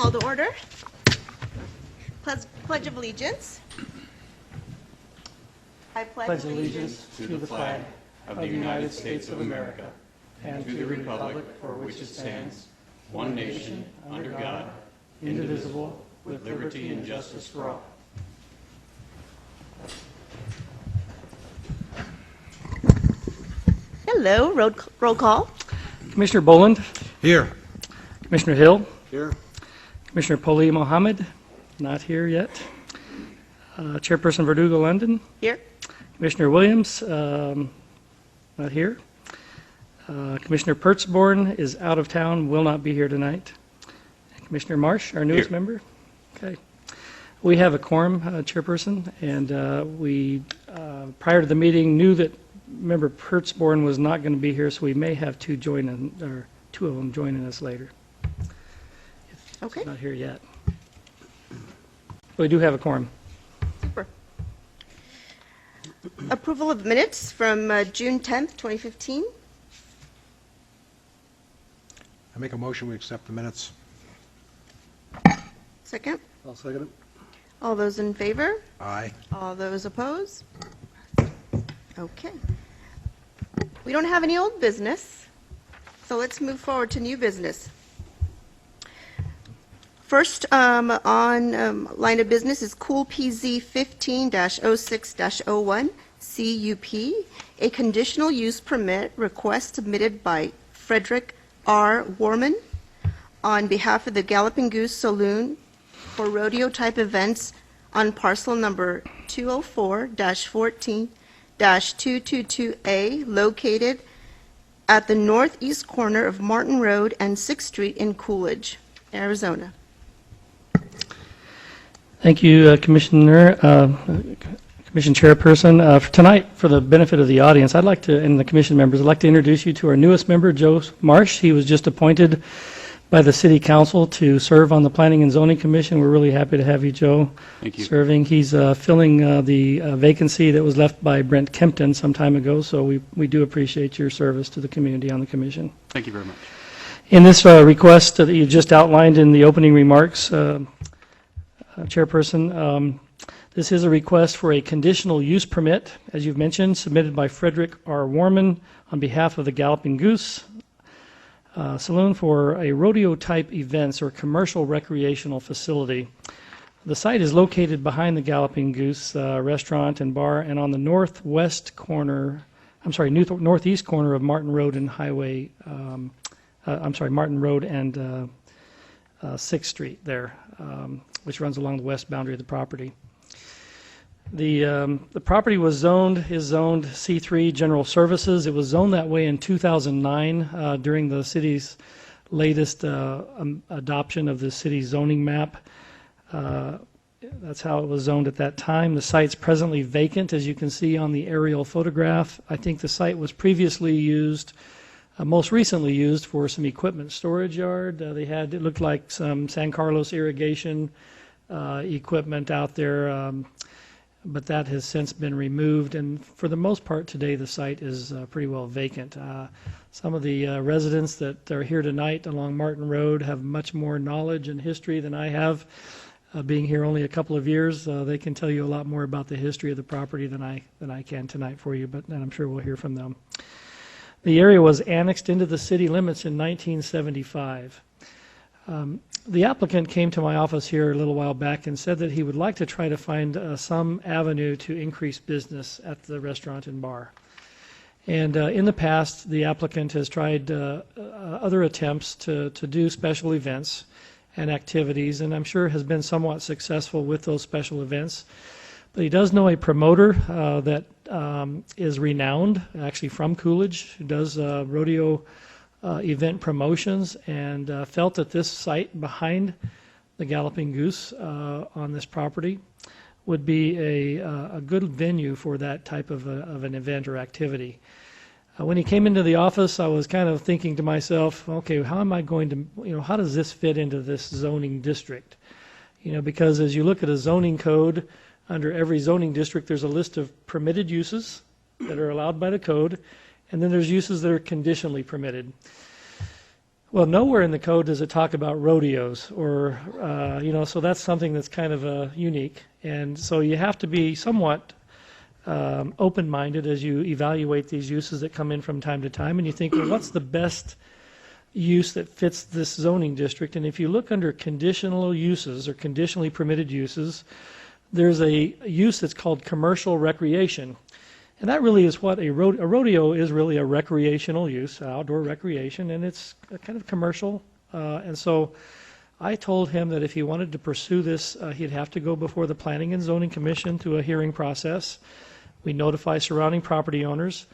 Call to order. Pledge of allegiance. I Pledge allegiance to the flag of the United States of America and to the republic for which it stands, one nation, under God, indivisible, with liberty and justice for all. Hello, roll call. Commissioner Boland. Here. Commissioner Hill. Here. Commissioner Poli Mohammed, not here yet. Chairperson Verdugo London. Here. Commissioner Williams, not here. Commissioner Pertzborn is out of town, will not be here tonight. Commissioner Marsh, our newest member. Okay. We have a quorum, Chairperson, and we, prior to the meeting, knew that Member Pertzborn was not going to be here, so we may have two of them joining us later. Okay. Not here yet. But we do have a quorum. Super. Approval of minutes from June 10th, 2015. I make a motion, we accept the minutes. Second. I'll second it. All those in favor? Aye. All those opposed? Okay. We don't have any old business, so let's move forward to new business. First on line of business is Cool PZ 15-06-01 CUP, a conditional use permit request submitted by Frederick R. Warman on behalf of the Galloping Goose Saloon for rodeo-type events on parcel number 204-14-222A, located at the northeast corner of Martin Road and 6th Street in Coolidge, Arizona. Thank you, Commissioner, Commission Chairperson. For tonight, for the benefit of the audience, I'd like to, and the Commission members, I'd like to introduce you to our newest member, Joe Marsh. He was just appointed by the City Council to serve on the Planning and Zoning Commission. We're really happy to have you, Joe. Thank you. Serving. He's filling the vacancy that was left by Brent Kempton some time ago, so we do appreciate your service to the community on the Commission. Thank you very much. In this request that you just outlined in the opening remarks, Chairperson, this is a request for a conditional use permit, as you've mentioned, submitted by Frederick R. Warman on behalf of the Galloping Goose Saloon for a rodeo-type events or commercial recreational facility. The site is located behind the Galloping Goose restaurant and bar and on the northeast corner of Martin Road and Martin Road and 6th Street there, which runs along the west boundary of the property. The property is zoned C3 General Services. It was zoned that way in 2009 during the city's latest adoption of the city's zoning map. That's how it was zoned at that time. The site's presently vacant, as you can see on the aerial photograph. I think the site was previously used, most recently used for some equipment storage yard. It looked like some San Carlos irrigation equipment out there, but that has since been removed, and for the most part today the site is pretty well vacant. Some of the residents that are here tonight along Martin Road have much more knowledge and history than I have. Being here only a couple of years, they can tell you a lot more about the history of the property than I can tonight for you, but I'm sure we'll hear from them. The area was annexed into the city limits in 1975. The applicant came to my office here a little while back and said that he would like to try to find some avenue to increase business at the restaurant and bar. And in the past, the applicant has tried other attempts to do special events and activities, and I'm sure has been somewhat successful with those special events. But he does know a promoter that is renowned, actually from Coolidge, who does rodeo event promotions, and felt that this site behind the Galloping Goose on this property would be a good venue for that type of an event or activity. When he came into the office, I was kind of thinking to myself, okay, how am I going to, how does this fit into this zoning district? Because as you look at a zoning code, under every zoning district, there's a list of permitted uses that are allowed by the code, and then there's uses that are conditionally permitted. Well, nowhere in the code does it talk about rodeos or, so that's something that's kind of unique. And so you have to be somewhat open-minded as you evaluate these uses that come in from time to time. And you think, well, what's the best use that fits this zoning district? And if you look under conditional uses or conditionally permitted uses, there's a use that's called commercial recreation. And that really is what a rodeo is, really a recreational use, outdoor recreation, and it's a kind of commercial. And so I told him that if he wanted to pursue this, he'd have to go before the Planning and Zoning Commission through a hearing process. We notify surrounding property owners,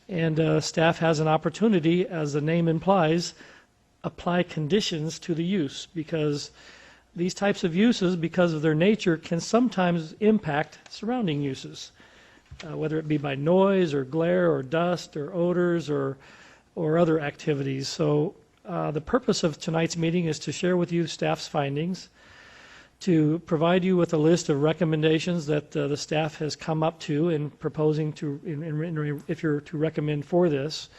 and staff has an opportunity, as the name implies, apply conditions to the use, because these types of uses, because of their nature, can sometimes impact surrounding uses. Whether it be by noise or glare or dust or odors or other activities. So the purpose of tonight's meeting is to share with you staff's findings, to provide you with a list of recommendations that the staff has come up to in proposing if you're to recommend for this,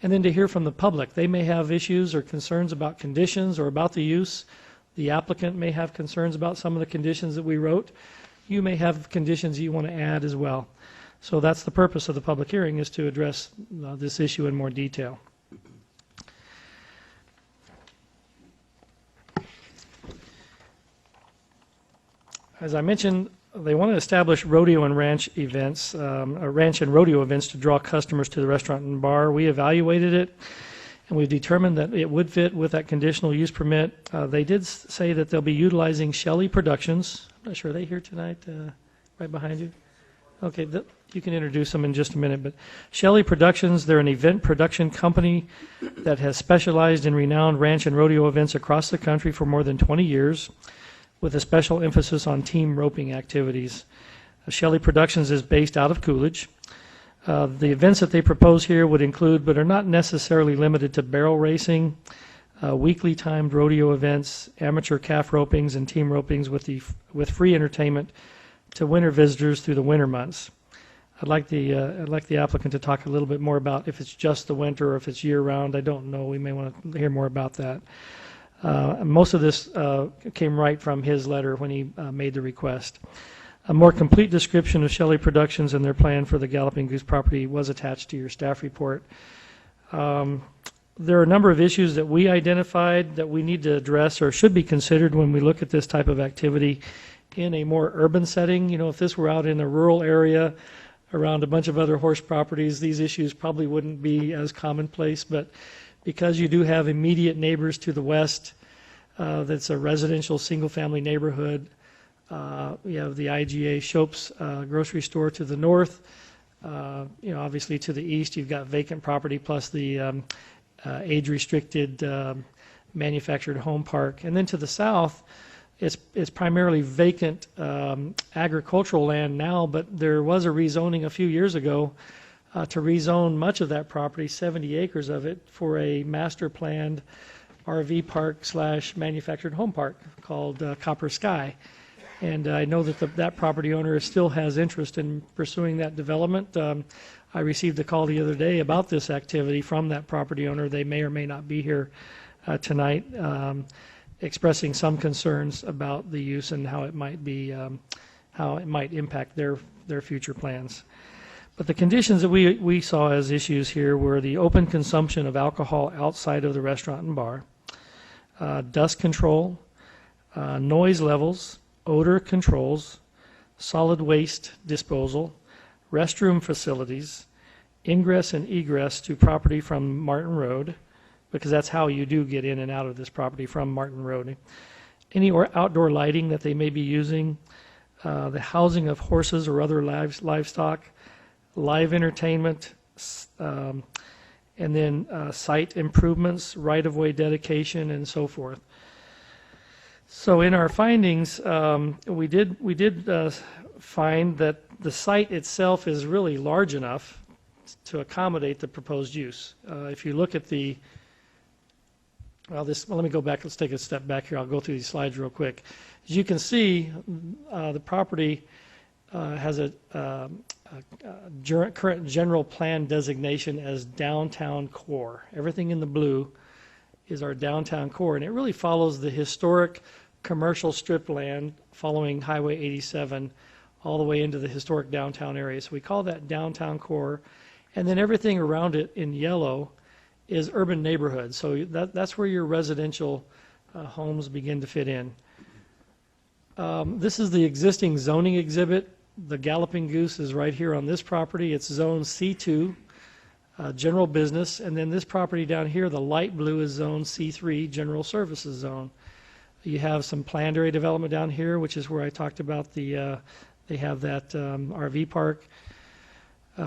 and then to hear from the public. They may have issues or concerns about conditions or about the use. The applicant may have concerns about some of the conditions that we wrote. You may have conditions you want to add as well. So that's the purpose of the public hearing, is to address this issue in more detail. As I mentioned, they want to establish rodeo and ranch events, ranch and rodeo events to draw customers to the restaurant and bar. We evaluated it, and we've determined that it would fit with that conditional use permit. They did say that they'll be utilizing Shelley Productions. I'm not sure, are they here tonight, right behind you? Okay, you can introduce them in just a minute, but Shelley Productions, they're an event production company that has specialized in renowned ranch and rodeo events across the country for more than 20 years, with a special emphasis on team roping activities. Shelley Productions is based out of Coolidge. The events that they propose here would include, but are not necessarily limited to, barrel racing, weekly timed rodeo events, amateur calf ropings, and team ropings with free entertainment to winter visitors through the winter months. I'd like the applicant to talk a little bit more about if it's just the winter or if it's year-round. I don't know. We may want to hear more about that. Most of this came right from his letter when he made the request. A more complete description of Shelley Productions and their plan for the Galloping Goose property was attached to your staff report. There are a number of issues that we identified that we need to address or should be considered when we look at this type of activity in a more urban setting. You know, if this were out in a rural area around a bunch of other horse properties, these issues probably wouldn't be as commonplace, but because you do have immediate neighbors to the west, that's a residential single-family neighborhood. You have the IGA Shope's grocery store to the north. Obviously to the east, you've got vacant property plus the age-restricted manufactured home park. And then to the south, it's primarily vacant agricultural land now, but there was a rezoning a few years ago to rezone much of that property, 70 acres of it, for a master planned RV park / manufactured home park called Copper Sky. And I know that that property owner still has interest in pursuing that development. I received a call the other day about this activity from that property owner. They may or may not be here tonight, expressing some concerns about the use and how it might impact their future plans. But the conditions that we saw as issues here were the open consumption of alcohol outside of the restaurant and bar, dust control, noise levels, odor controls, solid waste disposal, restroom facilities, ingress and egress to property from Martin Road, because that's how you do get in and out of this property, from Martin Road. Any outdoor lighting that they may be using, the housing of horses or other livestock, live entertainment, and then site improvements, right-of-way dedication, and so forth. So in our findings, we did find that the site itself is really large enough to accommodate the proposed use. If you look at the let me go back. Let's take a step back here. I'll go through these slides real quick. As you can see, the property has a current general plan designation as downtown core. Everything in the blue is our downtown core, and it really follows the historic commercial strip land following Highway 87 all the way into the historic downtown area. So we call that downtown core, and then everything around it in yellow is urban neighborhoods. So that's where your residential homes begin to fit in. This is the existing zoning exhibit. The Galloping Goose is right here on this property. It's zone C2, general business, and then this property down here, the light blue, is zone C3, general services zone. You have some planned area development down here, which is where I talked about the, they have that RV park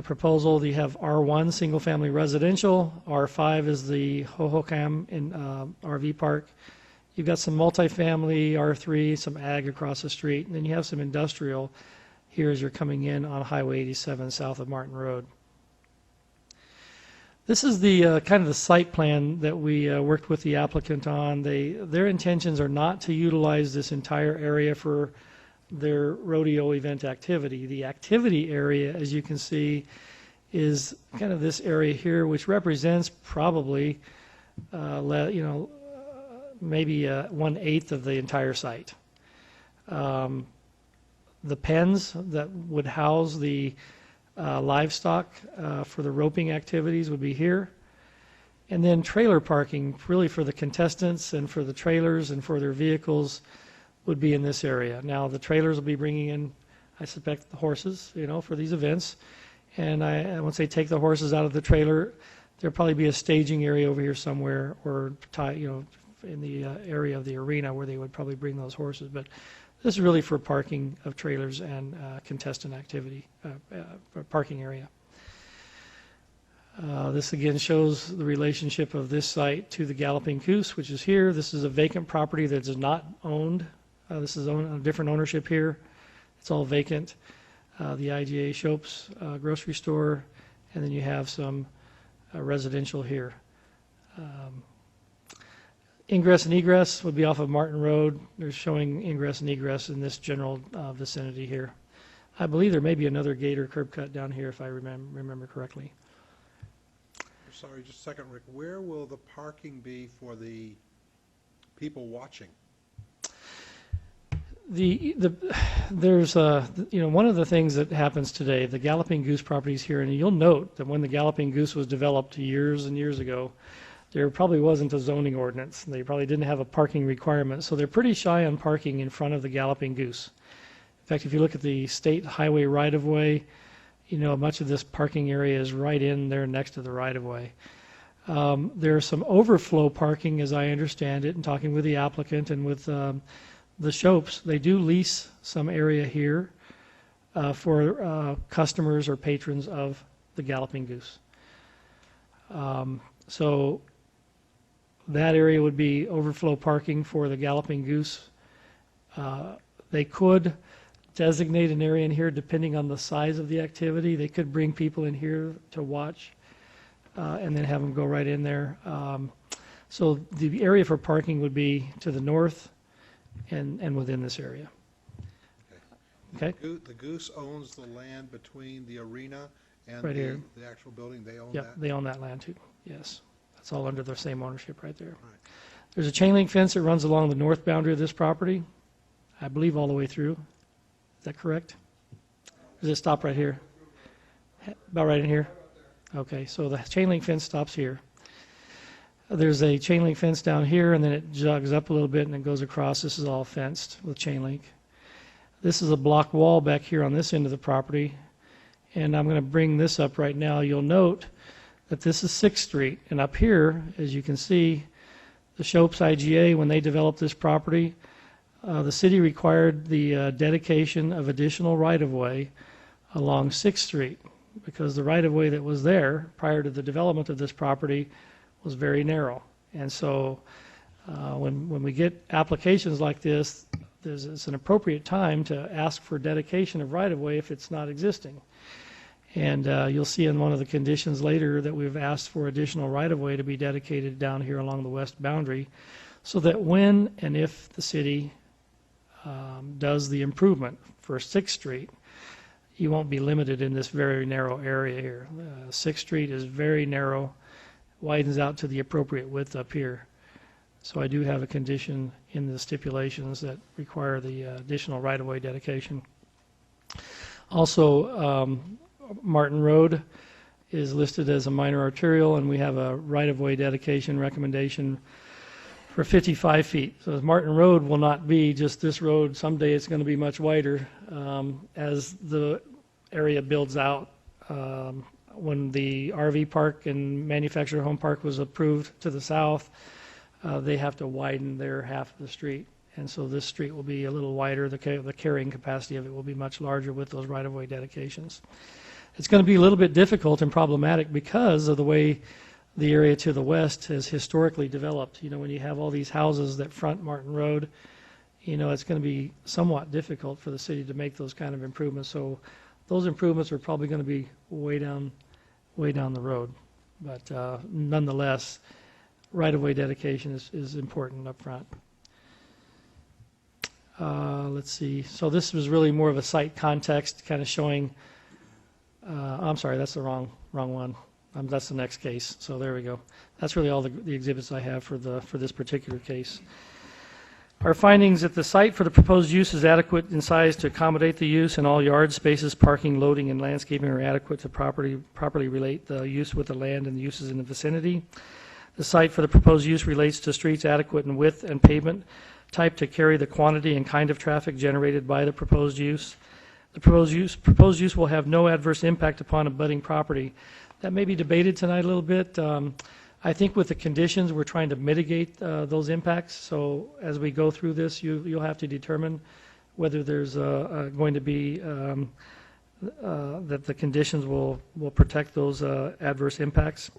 proposal. You have R1, single family residential. R5 is the Hohokam in RV park. You've got some multifamily, R3, some ag across the street, and then you have some industrial here as you're coming in on Highway 87 south of Martin Road. This is the kind of the site plan that we worked with the applicant on. Their intentions are not to utilize this entire area for their rodeo event activity. The activity area, as you can see, is kind of this area here, which represents probably, maybe 1/8 of the entire site. The pens that would house the livestock for the roping activities would be here. And then trailer parking, really for the contestants and for the trailers and for their vehicles, would be in this area. Now, the trailers will be bringing in, I suspect, the horses, for these events. And once they take the horses out of the trailer, there'll probably be a staging area over here somewhere, or in the area of the arena where they would probably bring those horses. But this is really for parking of trailers and contestant activity, parking area. This again shows the relationship of this site to the Galloping Goose, which is here. This is a vacant property that is not owned. This is a different ownership here. It's all vacant. The IGA Shope's grocery store, and then you have some residential here. Ingress and egress would be off of Martin Road. They're showing ingress and egress in this general vicinity here. I believe there may be another gate or curb cut down here if I remember correctly. Sorry, just a second, Rick. Where will the parking be for the people watching? There's one of the things that happens today, the Galloping Goose properties here, and you'll note that when the Galloping Goose was developed years and years ago, there probably wasn't a zoning ordinance. They probably didn't have a parking requirement, so they're pretty shy on parking in front of the Galloping Goose. In fact, if you look at the state highway right-of-way, much of this parking area is right in there next to the right-of-way. There's some overflow parking, as I understand it, and talking with the applicant and with the Shopes. They do lease some area here for customers or patrons of the Galloping Goose. So that area would be overflow parking for the Galloping Goose. They could designate an area in here depending on the size of the activity. They could bring people in here to watch and then have them go right in there. So the area for parking would be to the north and within this area. Okay. The Goose owns the land between the arena and Right here. the actual building. They own Yep, that? they own that land too. Yes. That's all under the same ownership right there. Right. There's a chain link fence that runs along the north boundary of this property, I believe all the way through. Is that correct? Or does it stop right here? About right in here? Okay, so the chain link fence stops here. There's a chain link fence down here, and then it jogs up a little bit and it goes across. This is all fenced with chain link. This is a block wall back here on this end of the property, and I'm going to bring this up right now. You'll note that this is 6th Street, and up here, as you can see, the Shopes IGA, when they developed this property, the city required the dedication of additional right-of-way along 6th Street because the right-of-way that was there prior to the development of this property was very narrow. And so when we get applications like this, it's an appropriate time to ask for dedication of right-of-way if it's not existing. And you'll see in one of the conditions later that we've asked for additional right-of-way to be dedicated down here along the west boundary so that when and if the city does the improvement for 6th Street, you won't be limited in this very narrow area here. 6th Street is very narrow, widens out to the appropriate width up here. So I do have a condition in the stipulations that require the additional right-of-way dedication. Also, Martin Road is listed as a minor arterial, and we have a right-of-way dedication recommendation for 55 feet. So Martin Road will not be just this road. Someday it's going to be much wider as the area builds out. When the RV park and manufactured home park was approved to the south, they have to widen their half of the street. And so this street will be a little wider. The carrying capacity of it will be much larger with those right-of-way dedications. It's going to be a little bit difficult and problematic because of the way the area to the west has historically developed. You know, when you have all these houses that front Martin Road, you know, it's going to be somewhat difficult for the city to make those kind of improvements. So those improvements are probably going to be way down the road. But nonetheless, right-of-way dedication is important up front. Let's see. So this was really more of a site context, kind of showing. I'm sorry, that's the wrong one. That's the next case. So there we go. That's really all the exhibits I have for this particular case. Our findings that the site for the proposed use is adequate in size to accommodate the use, and all yard spaces, parking, loading, and landscaping are adequate to properly relate the use with the land and the uses in the vicinity. The site for the proposed use relates to streets adequate in width and pavement type to carry the quantity and kind of traffic generated by the proposed use. The proposed use will have no adverse impact upon abutting property. That may be debated tonight a little bit. I think with the conditions, we're trying to mitigate those impacts. So as we go through this, you'll have to determine whether there's going to be that the conditions will protect those adverse impacts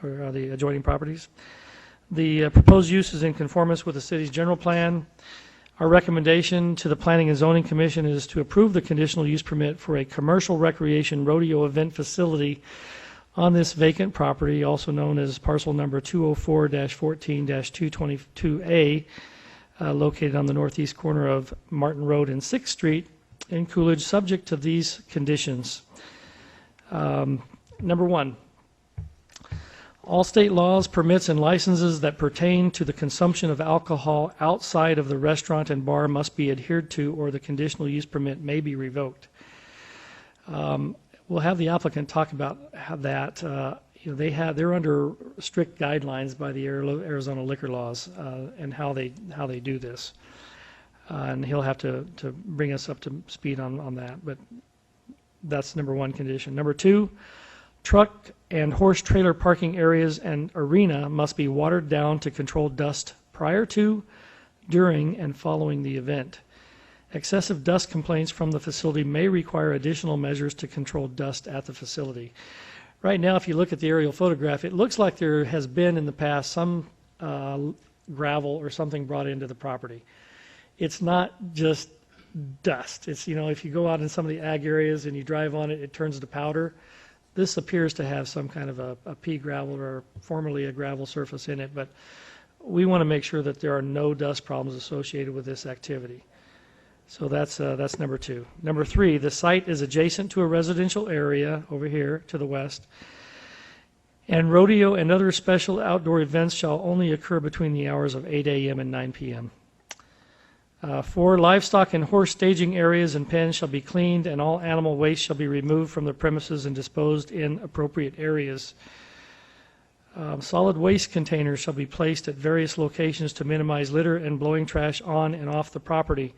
or the adjoining properties. The proposed use is in conformance with the city's general plan. Our recommendation to the Planning and Zoning Commission is to approve the conditional use permit for a commercial recreation rodeo event facility on this vacant property, also known as parcel number 204-14-222A, located on the northeast corner of Martin Road and 6th Street in Coolidge, subject to these conditions. Number one, all state laws, permits, and licenses that pertain to the consumption of alcohol outside of the restaurant and bar must be adhered to, or the conditional use permit may be revoked. We'll have the applicant talk about how that. They're under strict guidelines by the Arizona liquor laws and how they do this, and he'll have to bring us up to speed on that. But that's number one condition. Number two, truck and horse trailer parking areas and arena must be watered down to control dust prior to, during, and following the event. Excessive dust complaints from the facility may require additional measures to control dust at the facility. Right now, if you look at the aerial photograph, it looks like there has been in the past some gravel or something brought into the property. It's not just dust. It's, you know, if you go out in some of the ag areas and you drive on it, it turns to powder. This appears to have some kind of a pea gravel or formerly a gravel surface in it, but we want to make sure that there are no dust problems associated with this activity. So that's number two. Number three, the site is adjacent to a residential area over here to the west, and rodeo and other special outdoor events shall only occur between the hours of 8 a.m. and 9 p.m. 4, livestock and horse staging areas and pens shall be cleaned, and all animal waste shall be removed from the premises and disposed in appropriate areas. Solid waste containers shall be placed at various locations to minimize litter and blowing trash on and off the property.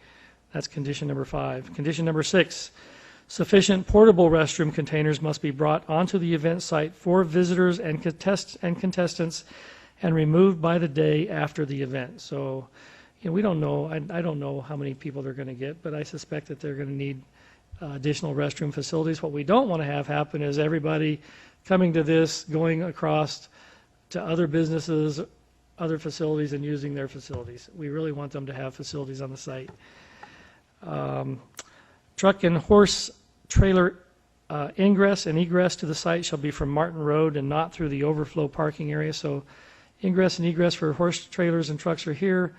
That's condition number 5. Condition number 6, sufficient portable restroom containers must be brought onto the event site for visitors and contestants and removed by the day after the event. So, you know, we don't know, I don't know how many people they're going to get, but I suspect that they're going to need additional restroom facilities. What we don't want to have happen is everybody coming to this, going across to other businesses, other facilities, and using their facilities. We really want them to have facilities on the site. Truck and horse trailer ingress and egress to the site shall be from Martin Road and not through the overflow parking area. So ingress and egress for horse trailers and trucks are here,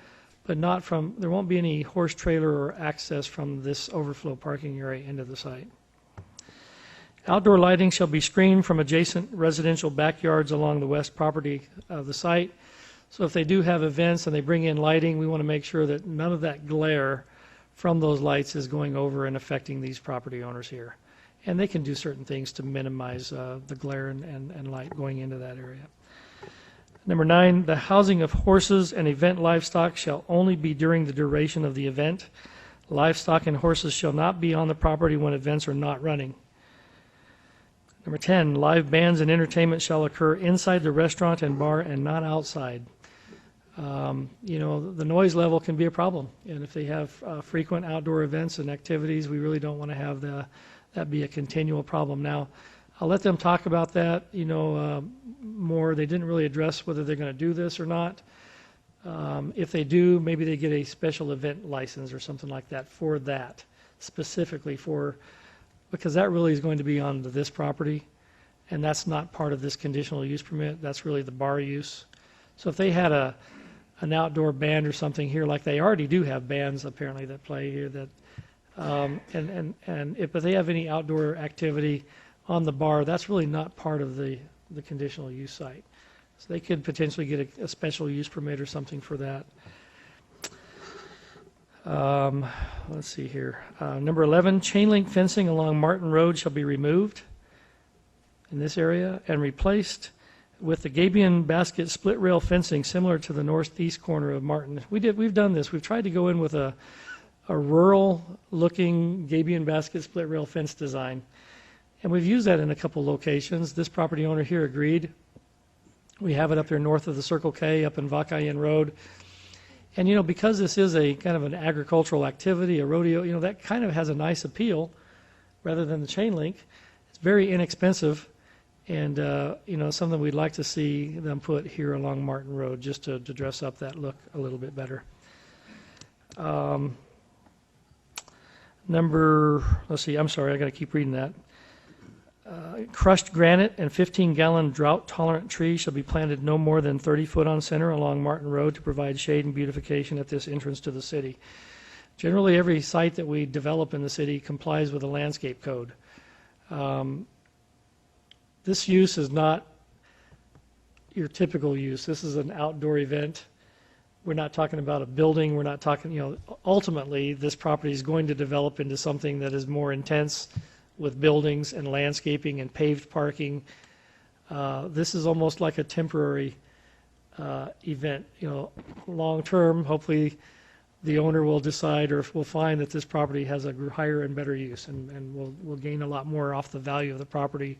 but not from, there won't be any horse trailer or access from this overflow parking area into the site. Outdoor lighting shall be screened from adjacent residential backyards along the west property of the site. So if they do have events and they bring in lighting, we want to make sure that none of that glare from those lights is going over and affecting these property owners here. And they can do certain things to minimize the glare and light going into that area. Number 9, the housing of horses and event livestock shall only be during the duration of the event. Livestock and horses shall not be on the property when events are not running. Number 10, live bands and entertainment shall occur inside the restaurant and bar and not outside. The noise level can be a problem, and if they have frequent outdoor events and activities, we really don't want to have that be a continual problem. Now, I'll let them talk about that, more. They didn't really address whether they're going to do this or not. If they do, maybe they get a special event license or something like that for that, specifically because that really is going to be on this property, and that's not part of this conditional use permit. That's really the bar use. So if they had an outdoor band or something here, like they already do have bands apparently that play here, that if they have any outdoor activity on the bar, that's really not part of the conditional use site. So they could potentially get a special use permit or something for that. Let's see here. Number 11, chain link fencing along Martin Road shall be removed in this area and replaced with the gabion basket split rail fencing similar to the northeast corner of Martin. We've done this. We've tried to go in with a rural looking gabion basket split rail fence design. And we've used that in a couple locations. This property owner here agreed. We have it up there north of the Circle K up in Vakayan Road. And, because this is a kind of an agricultural activity, a rodeo, that kind of has a nice appeal rather than the chain link. It's very inexpensive and, something we'd like to see them put here along Martin Road just to dress up that look a little bit better. Let's see, I'm sorry, I got to keep reading that. Crushed granite and 15-gallon drought-tolerant trees shall be planted no more than 30 foot on center along Martin Road to provide shade and beautification at this entrance to the city. Generally, every site that we develop in the city complies with the landscape code. This use is not your typical use. This is an outdoor event. We're not talking about a building. We're not talking, ultimately, this property is going to develop into something that is more intense with buildings and landscaping and paved parking. This is almost like a temporary event. Long term, hopefully the owner will decide or will find that this property has a higher and better use and will gain a lot more off the value of the property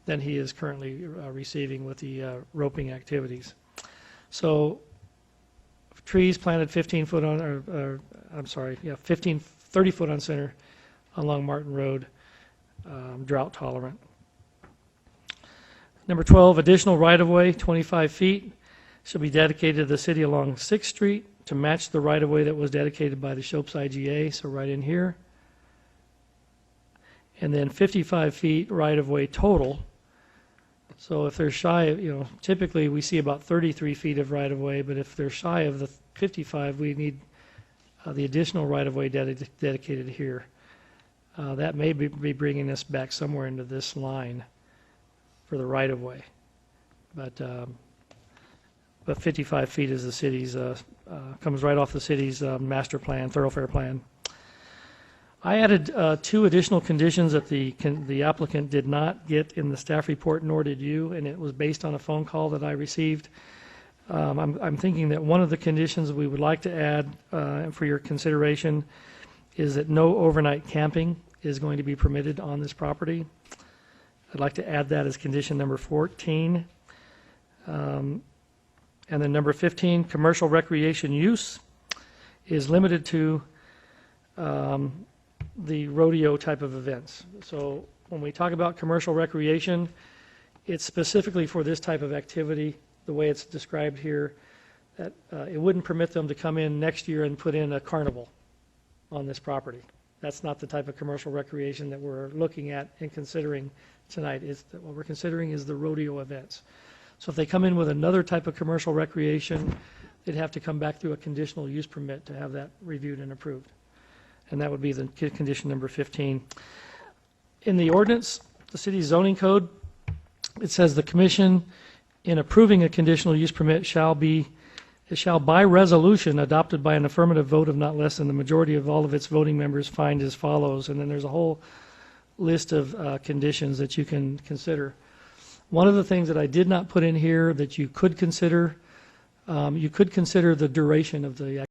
than he is currently receiving with the roping activities. So trees planted 15 foot on, 30 foot on center along Martin Road. Drought tolerant. Number 12, additional right-of-way, 25 feet, shall be dedicated to the city along 6th Street to match the right-of-way that was dedicated by the Shopes IGA, so right in here. And then 55 feet right-of-way total. So if they're shy of, typically we see about 33 feet of right-of-way, but if they're shy of the 55, we need the additional right-of-way dedicated here. That may be bringing us back somewhere into this line for the right-of-way. But 55 feet is the city's, comes right off the city's master plan, thoroughfare plan. I added 2 additional conditions that the applicant did not get in the staff report, nor did you, and it was based on a phone call that I received. I'm thinking that one of the conditions we would like to add for your consideration is that no overnight camping is going to be permitted on this property. I'd like to add that as condition number 14. And then number 15, commercial recreation use is limited to the rodeo type of events. So when we talk about commercial recreation, it's specifically for this type of activity, the way it's described here, that it wouldn't permit them to come in next year and put in a carnival on this property. That's not the type of commercial recreation that we're looking at and considering tonight. What we're considering is the rodeo events. So if they come in with another type of commercial recreation, they'd have to come back through a conditional use permit to have that reviewed and approved. And that would be the condition number 15. In the ordinance, the city's zoning code, it says the commission in approving a conditional use permit shall be It shall by resolution adopted by an affirmative vote of not less than the majority of all of its voting members find as follows. And then there's a whole list of conditions that you can consider. One of the things that I did not put in here that you could consider the duration of the